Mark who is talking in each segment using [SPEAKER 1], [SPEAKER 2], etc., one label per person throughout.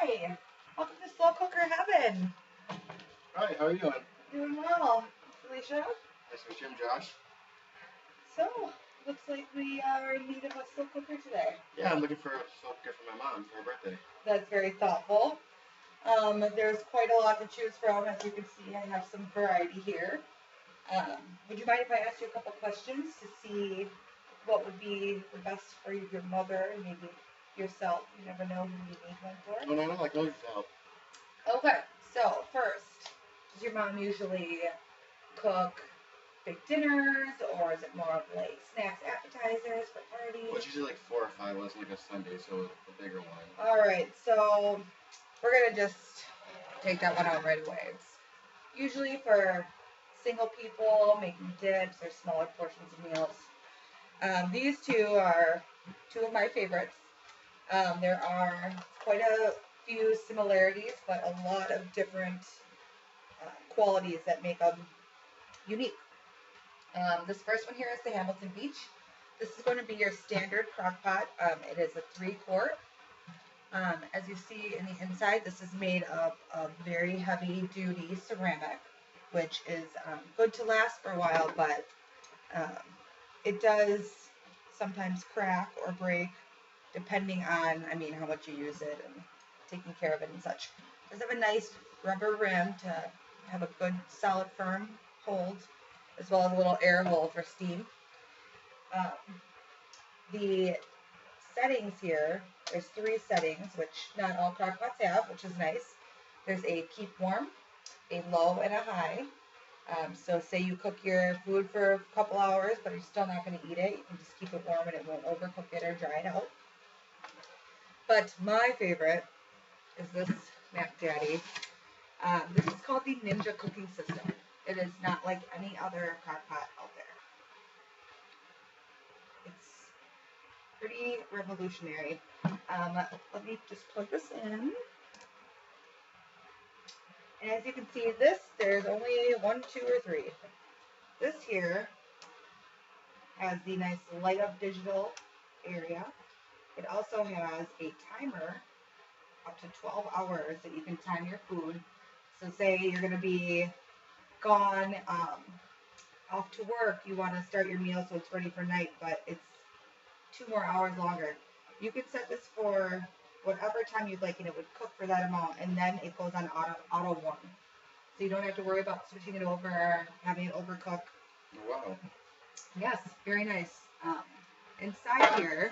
[SPEAKER 1] Hi, welcome to Slow Cooker Heaven.
[SPEAKER 2] Hi, how are you doing?
[SPEAKER 1] Doing well. Felicia?
[SPEAKER 2] Nice to meet you. I'm Josh.
[SPEAKER 1] So, looks like we are in need of a slow cooker today.
[SPEAKER 2] Yeah, I'm looking for a slow cooker for my mom for her birthday.
[SPEAKER 1] That's very thoughtful. There's quite a lot to choose from. As you can see, I have some variety here. Would you mind if I ask you a couple questions to see what would be the best for your mother and maybe yourself? You never know who you need one for.
[SPEAKER 2] Oh, no, I can always help.
[SPEAKER 1] Okay, so first, does your mom usually cook big dinners, or is it more of like snacks, appetizers for parties?
[SPEAKER 2] Well, it's usually like 4 or 5 was like a Sunday, so a bigger one.
[SPEAKER 1] All right, so we're gonna just take that one out right away. It's usually for single people making dips or smaller portions of meals. These two are two of my favorites. There are quite a few similarities, but a lot of different qualities that make them unique. This first one here is the Hamilton Beach. This is going to be your standard crock pot. It is a 3-quart. As you see in the inside, this is made of very heavy-duty ceramic, which is good to last for a while, but it does sometimes crack or break depending on, how much you use it and taking care of it and such. It does have a nice rubber rim to have a good, solid, firm hold, as well as a little air hole for steam. The settings here, there's 3 settings, which not all crock pots have, which is nice. There's a keep warm, a low, and a high. So say you cook your food for a couple hours, but you're still not going to eat it. You can just keep it warm and it won't overcook it or dry it out. But my favorite is this Mac Daddy. This is called the Ninja Cooking System. It is not like any other crock pot out there. It's pretty revolutionary. Let me just plug this in. And as you can see, there's only 1, 2, or 3. This here has the nice light up digital area. It also has a timer up to 12 hours that you can time your food. So say you're going to be gone off to work, you want to start your meal so it's ready for night, but it's 2 more hours longer. You can set this for whatever time you'd like, and it would cook for that amount, and then it goes on auto warm. So you don't have to worry about switching it over, having it overcook.
[SPEAKER 2] Wow.
[SPEAKER 1] Yes, very nice. Inside here,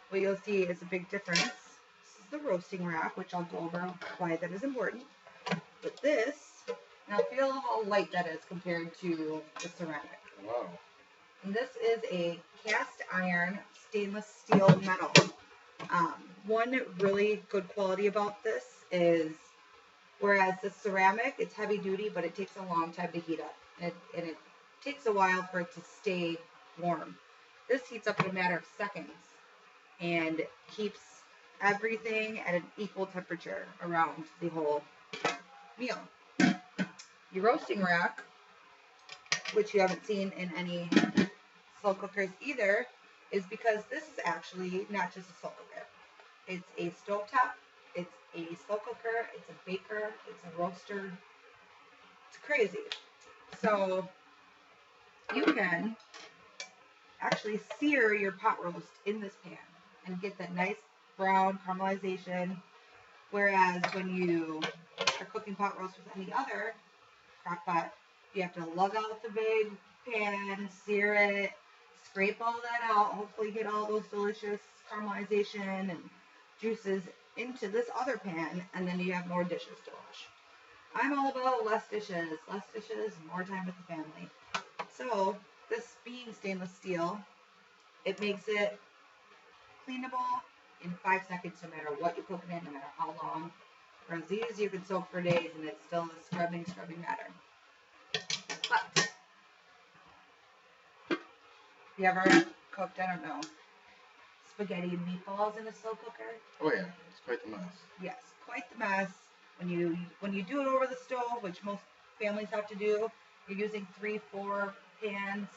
[SPEAKER 1] what you'll see is a big difference. This is the roasting rack, which I'll go over why that is important. But this, now feel how light that is compared to the ceramic.
[SPEAKER 2] Wow.
[SPEAKER 1] And this is a cast iron stainless steel metal. One really good quality about this is, whereas the ceramic, it's heavy duty, but it takes a long time to heat up. And it takes a while for it to stay warm. This heats up in a matter of seconds and keeps everything at an equal temperature around the whole meal. Your roasting rack, which you haven't seen in any slow cookers either, is because this is actually not just a slow cooker. It's a stovetop, it's a slow cooker, it's a baker, it's a roaster. It's crazy. So you can actually sear your pot roast in this pan and get that nice brown caramelization, whereas when you are cooking pot roast with any other crock pot, you have to lug out the big pan, sear it, scrape all that out, hopefully get all those delicious caramelization and juices into this other pan, and then you have more dishes to wash. I'm all about less dishes, more time with the family. So this being stainless steel, it makes it cleanable in 5 seconds no matter what you cook it in, no matter how long. Whereas these you can soak for days and it's still a scrubbing matter. But you ever cooked, I don't know, spaghetti and meatballs in a slow cooker?
[SPEAKER 2] Oh yeah, it's quite the mess.
[SPEAKER 1] Yes, quite the mess. When you do it over the stove, which most families have to do, you're using 3, 4 pans.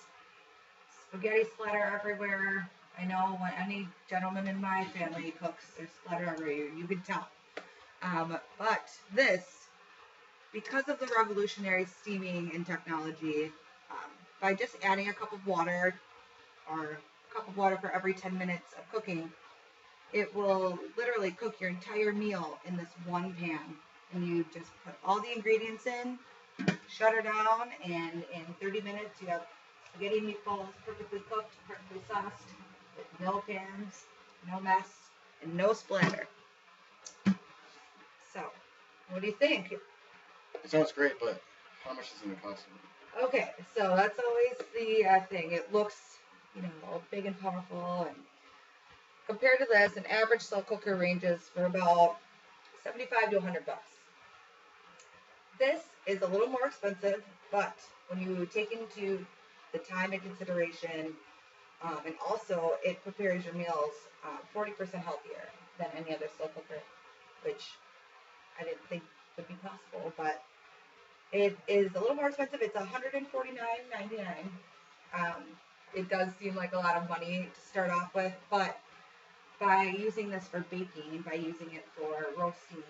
[SPEAKER 1] Spaghetti splatter everywhere. I know when any gentleman in my family cooks, there's splatter everywhere. You can tell. But this, because of the revolutionary steaming and technology, by just adding a cup of water or a cup of water for every 10 minutes of cooking, it will literally cook your entire meal in this one pan. And you just put all the ingredients in, shut her down, and in 30 minutes you have spaghetti meatballs perfectly cooked, perfectly sauced, with no pans, no mess, and no splatter. So, what do you think?
[SPEAKER 2] It sounds great, but how much is it going to cost me?
[SPEAKER 1] Okay, so that's always the thing. It looks, big and powerful, and compared to this, an average slow cooker ranges for about 75 to 100 bucks. This is a little more expensive, but when you take into the time and consideration, and also it prepares your meals 40% healthier than any other slow cooker, which I didn't think would be possible, but it is a little more expensive. It's $149.99. It does seem like a lot of money to start off with, but by using this for baking, by using it for roasting,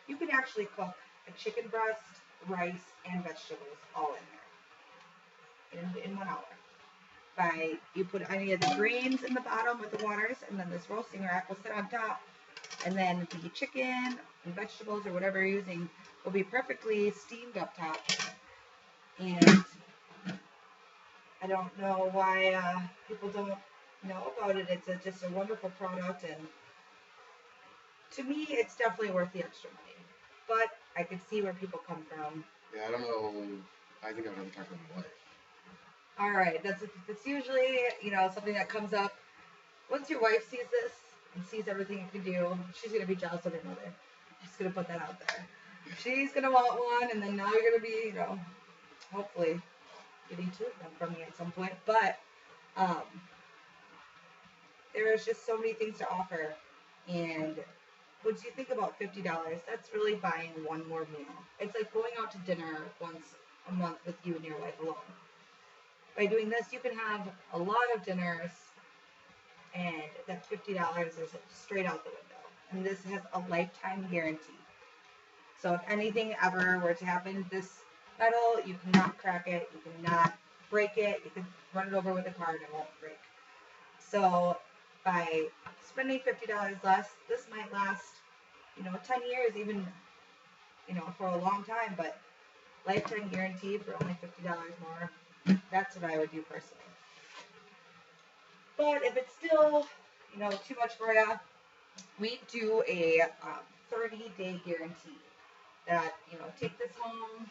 [SPEAKER 1] you can actually cook a chicken breast, rice, and vegetables all in there in 1 hour. You put any of the grains in the bottom with the waters, and then this roasting rack will sit on top, and then the chicken and vegetables or whatever you're using will be perfectly steamed up top. And I don't know why people don't know about it. It's just a wonderful product, and to me, it's definitely worth the extra money. But I can see where people come from.
[SPEAKER 2] Yeah, I don't know. I think I'd have to talk to my wife.
[SPEAKER 1] All right, that's usually something that comes up once your wife sees this and sees everything you can do. She's gonna be jealous of your mother. I'm just gonna put that out there. She's gonna want one, and then now you're gonna be, hopefully getting two of them from me at some point. But there's just so many things to offer, and once you think about $50, that's really buying one more meal. It's like going out to dinner once a month with you and your wife alone. By doing this, you can have a lot of dinners, and that $50 is straight out the window. And this has a lifetime guarantee. So if anything ever were to happen to this metal, you cannot crack it, you cannot break it, you can run it over with a car and it won't break. So by spending $50 less, this might last, 10 years, even, for a long time, but lifetime guarantee for only $50 more. That's what I would do personally. But if it's still, too much for you, we do a 30-day guarantee that, take this home,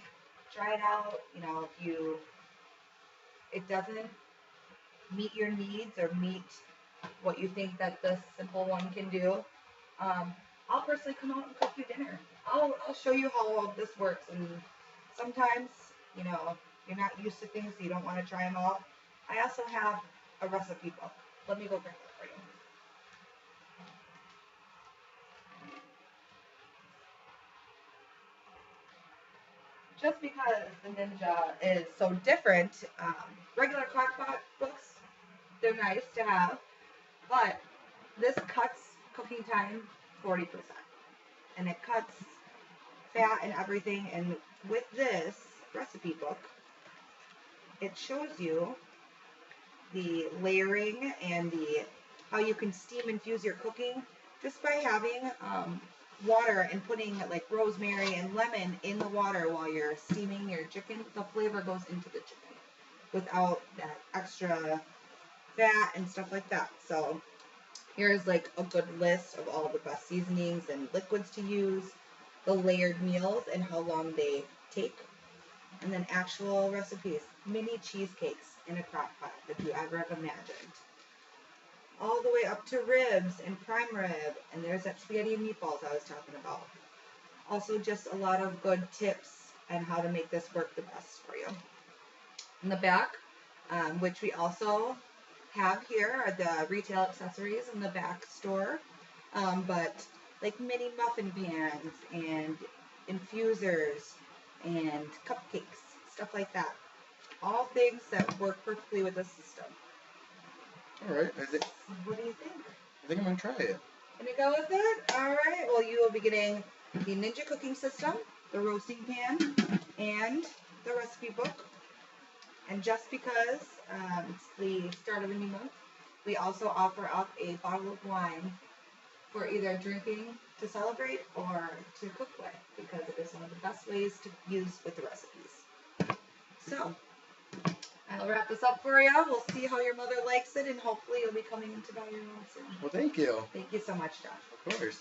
[SPEAKER 1] try it out. If it doesn't meet your needs or meet what you think that this simple one can do, I'll personally come out and cook you dinner. I'll show you how all of this works. And sometimes, you're not used to things, so you don't want to try them out. I also have a recipe book. Let me go grab it for you. Just because the Ninja is so different, regular crockpot books, they're nice to have, but this cuts cooking time 40%. And it cuts fat and everything. And with this recipe book, it shows you the layering and how you can steam infuse your cooking just by having water and putting like rosemary and lemon in the water while you're steaming your chicken. The flavor goes into the chicken without that extra fat and stuff like that. So here's like a good list of all the best seasonings and liquids to use, the layered meals and how long they take, and then actual recipes, mini cheesecakes in a crock pot if you ever have imagined. All the way up to ribs and prime rib, and there's that spaghetti and meatballs I was talking about. Also just a lot of good tips on how to make this work the best for you. In the back, which we also have here, are the retail accessories in the back store, but like mini muffin pans and infusers and cupcakes, stuff like that. All things that work perfectly with the system.
[SPEAKER 2] All right.
[SPEAKER 1] What do you think?
[SPEAKER 2] I think I'm going to try it.
[SPEAKER 1] Gonna go with it? All right. Well, you will be getting the Ninja Cooking System, the roasting pan, and the recipe book. And just because it's the start of a new month, we also offer up a bottle of wine for either drinking to celebrate or to cook with, because it is one of the best ways to use with the recipes. So, I'll wrap this up for you. We'll see how your mother likes it, and hopefully you'll be coming in to buy your own soon.
[SPEAKER 3] Well, thank you.
[SPEAKER 1] Thank you so much, Josh.
[SPEAKER 3] Of course.